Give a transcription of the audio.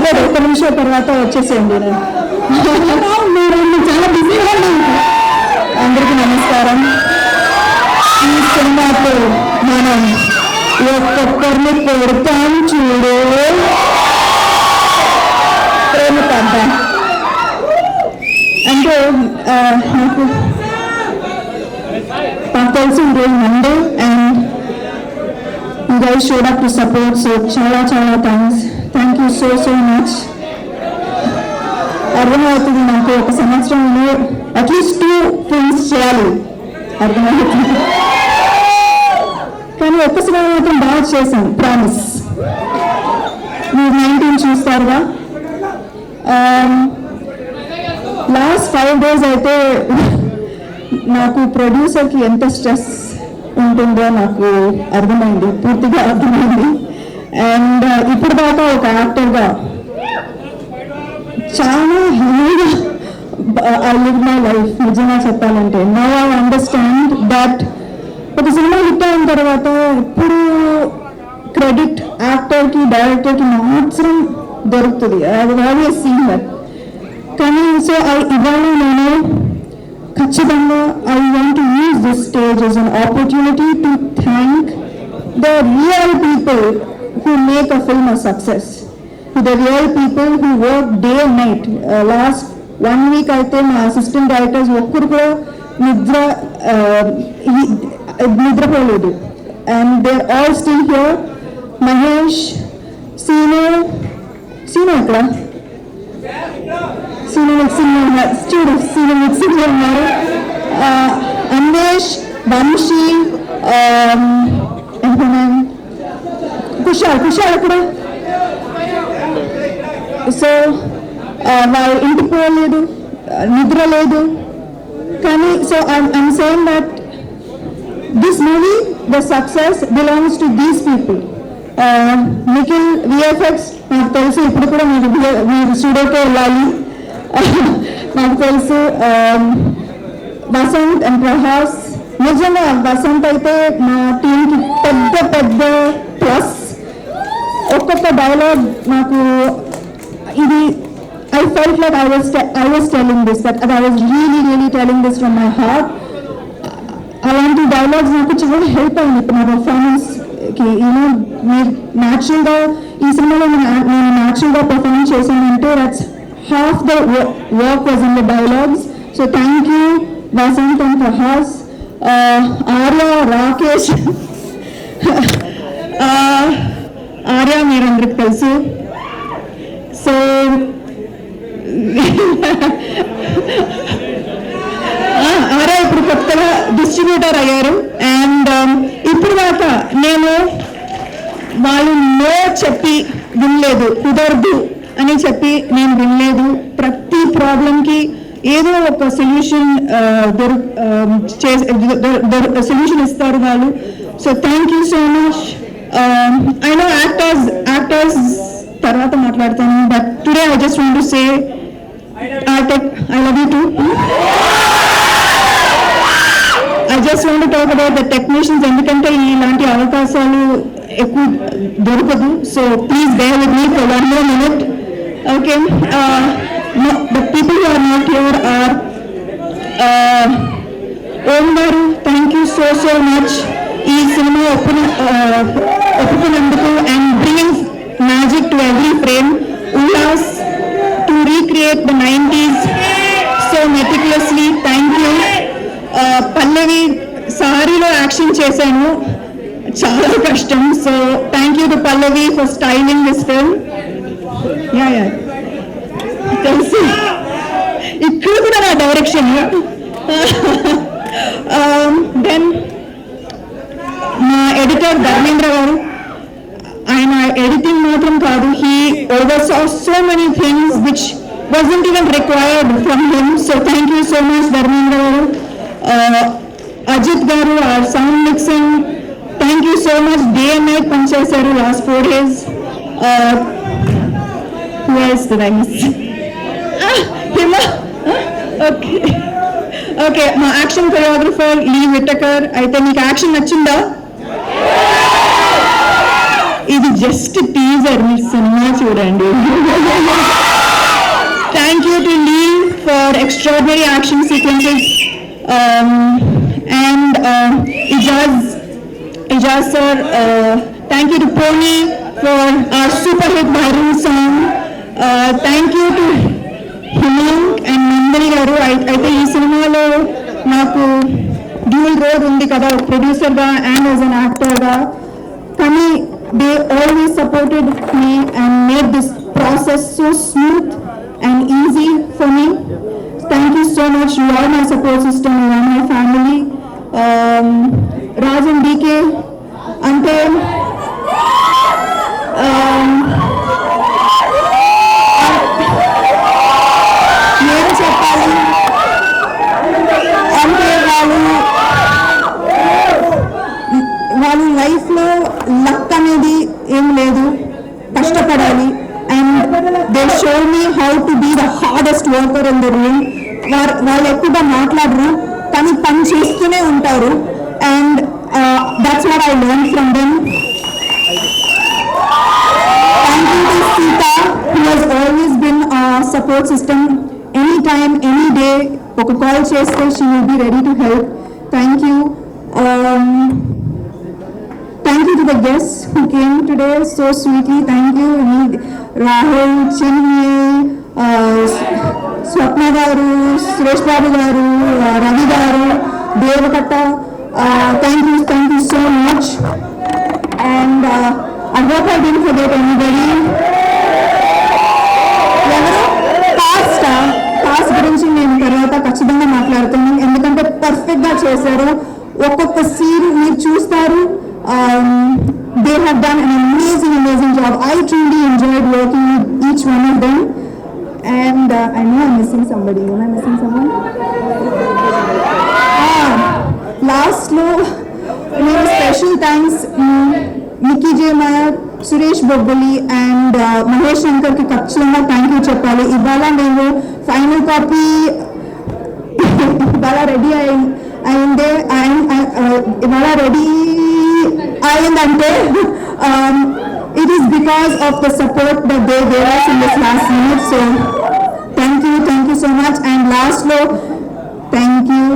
పర్లేదు, ఒక్క నిమిషం తర్వాత వచ్చేసేయండి. మీరు చాలా బిజీగా ఉన్నారు. అందరికీ నమస్కారం. ఈ సినిమాతో మనం ఒక్కొక్కరిని కొడతాం చూడు, ప్రేమ కథ. అంటే నాకు తెలిసి ఈరోజు Monday and you guys showed up to support, so చాలా thanks. Thank you so much. అర్థమవుతుంది నాకు ఒక సంవత్సరంలో అట్లీస్ట్ 2 ఫిల్మ్స్ చేయాలి, అర్థమవుతుంది. కానీ ఒక్క సినిమా మాత్రం బాగా చేశాను, ప్రామిస్. మీరు 19 చూస్తారుగా. లాస్ట్ 5 days అయితే నాకు ప్రొడ్యూసర్కి ఎంత స్ట్రెస్ ఉంటుందో నాకు అర్థమైంది, పూర్తిగా అర్థమైంది. అండ్ ఇప్పుడు దాకా ఒక యాక్టర్గా చాలా హ్యాపీగా ఐ లివ్ మై లైఫ్. నిజంగా చెప్పాలంటే నౌ ఐ అండర్స్టాండ్ దట్ ఒక సినిమా హిట్ అయిన తర్వాత ఎప్పుడు క్రెడిట్ యాక్టర్కి డైరెక్టర్కి మాత్రం దొరుకుతుంది. అది ఆల్వేస్ సీన్ దట్. కానీ సో ఇవాళ నేను ఖచ్చితంగా I want to use this stage as an opportunity to thank the real people who make a film a success, to the real people who work day and night. Last 1 week అయితే మా assistant directors ఒక్కరు కూడా నిద్రపోలేదు. And they are all still here. Mahesh, Seenu ఎక్కడ? Seenu mixing ఉన్నారు. అన్వేష్, వంశీ, కుషాల్ అక్కడ. So వాళ్ళు ఇంటికి పోలేదు, నిద్ర లేదు. కానీ so I'm saying that this movie, the success belongs to these people. Nikhil VFX నాకు తెలుసు, ఇప్పుడు కూడా మీరు స్టూడియోకే వెళ్ళాలి. నాకు తెలుసు. వసంత్ అండ్ ప్రహాస్, నిజంగా వసంత్ అయితే మా టీంకి పెద్ద ప్లస్. ఒక్కొక్క డైలాగ్ నాకు ఇది I felt like I was telling this, that I was really telling this from my heart. అలాంటి డైలాగ్స్ నాకు చాలా హెల్ప్ అయింది ఇప్పుడు నా పర్ఫార్మెన్స్కి. మీరు న్యాచురల్గా ఈ సినిమాలో నేను న్యాచురల్గా పర్ఫార్మెన్స్ చేశానంటే that's half the work was in the dialogues. So thank you Vasant and Prahas, Arya, Rakesh. Arya మీరందరికి తెలుసు. సో ఆర్యా ఇప్పుడు కొత్తగా డిస్ట్రిబ్యూటర్ అయ్యారు. అండ్ ఇప్పుడు దాకా నేను వాళ్ళు నో చెప్పి వినలేదు, కుదరదు అని చెప్పి నేను వినలేదు. ప్రతి ప్రాబ్లంకి ఏదో ఒక సొల్యూషన్ సొల్యూషన్ ఇస్తారు వాళ్ళు. So thank you so much. I know actors తర్వాత మాట్లాడతాను, but today I just want to say I love you too. I just want to talk about the technicians, ఎందుకంటే ఇలాంటి అవకాశాలు ఎక్కువ దొరకదు. So please bear with me for 1 more minute. Okay. The people who are not here are Om garu, thank you so much. ఈ cinema ఒప్పుకున్నందుకు and bringing magic to every frame. Ullas, to recreate the 90s so meticulously, thank you. Pallavi, సారీలో action చేశాను, చాలా కష్టం. So thank you to Pallavi for styling this film. తెలుసు ఇక్కడ కూడా నా direction. Then మా ఎడిటర్ ధర్మేంద్ర గారు, ఆయన ఎడిటింగ్ మాత్రం కాదు, he oversaw so many things which wasn't even required from him. So thank you so much Dharmendra garu. Ajit garu, our sound mixing, thank you so much. Day and night panchesaru last 4 days. Who else did I miss? Hima. Okay, my action choreographer Lee Whittaker. Aithe meeku action nachinda? ఇది just teaser, మీరు cinema చూడండి. Thank you to leave for extraordinary action sequences and Ijaz sir, thank you to Pony for our super hit viral song. Thank you to Hemant and Nandini garu. అయితే ఈ సినిమాలో నాకు dual role ఉంది కదా, ప్రొడ్యూసర్గా and as an యాక్టర్గా. కానీ they always supported me and made this process so smooth and easy for me. Thank you so much. You are my support system, you are my family. Raj and D అంటే ఏం చెప్పాలి అంటే వాళ్ళ లైఫ్లో luck అనేది ఏం లేదు, కష్టపడాలి. And they show me how to be the hardest worker in the room. వాళ్ళు ఎక్కువగా మాట్లాడరు కానీ పని చేస్తూనే ఉంటారు. And that's what I learned from them. Thank you to Sita, who has always been a support system. Anytime, any day, oka call cheste she will be ready to help. Thank you. Thank you to the guests who came today so sweetly. Thank you, Rahul, Chinni, Swapna garu, Suresh Babu garu, Ravi garu, Devakatta. Thank you so much. And I hope I didn't forget anybody. Cost గురించి నేను తర్వాత ఖచ్చితంగా మాట్లాడుతాను, ఎందుకంటే పర్ఫెక్ట్గా చేశారు. ఒక్కొక్క scene మీరు చూస్తారు. They have done an amazing job. I truly enjoyed working with each one of them. And I know I'm missing somebody. Am I missing someone? లాస్ట్లో నేను special thanks Nikki J Nair, Suresh Bobbili and Mahesh శంకర్కి ఖచ్చితంగా థ్యాంక్ యూ చెప్పాలి. ఇవాళ నేను final copy ఇవాళ ready అయిందే ఇవాళ రెడీ అయిందంటే it is because of the support that they gave us in this last minute. So thank you so much. And last lo thank you